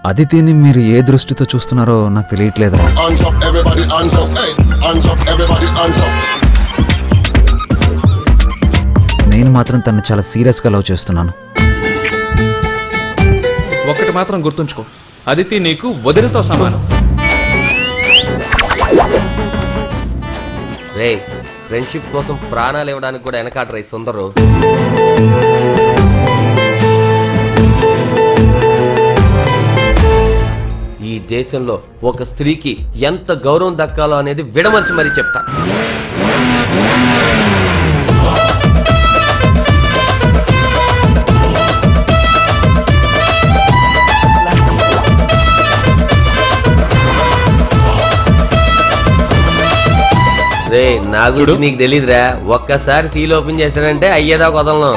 అదితిని మీరు ఏ దృష్టితో చూస్తున్నారో నాకు తెలియట్లేదురా. Hands up, everybody, hands up, hey. Hands up, everybody, hands up. నేను మాత్రం తను చాలా సీరియస్గా లవ్ చేస్తున్నాను. ఒక్కటి మాత్రం గుర్తుంచుకో, అదితి నీకు వదినతో సమానం. రే, ఫ్రెండ్షిప్ కోసం ప్రాణాలు ఇవ్వడానికి కూడా వెనకాడరే సుందరు. ఈ దేశంలో ఒక స్త్రీకి ఎంత గౌరవం దక్కాలో అనేది విడమర్చి మరీ చెప్తా. రే, నా గురించి నీకు తెలీదురా. ఒక్కసారి సీల్ ఓపెన్ చేశానంటే అయ్యేదా కొదలను.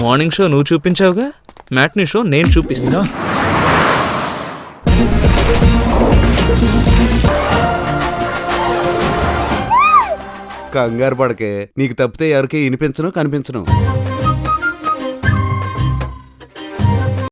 మార్నింగ్ షో నువ్వు చూపించావుగా, మ్యాట్నీ షో నేను చూపిస్తా. కంగారు పడకే, నీకు తప్పితే ఎవరికి వినిపించను కనిపించను.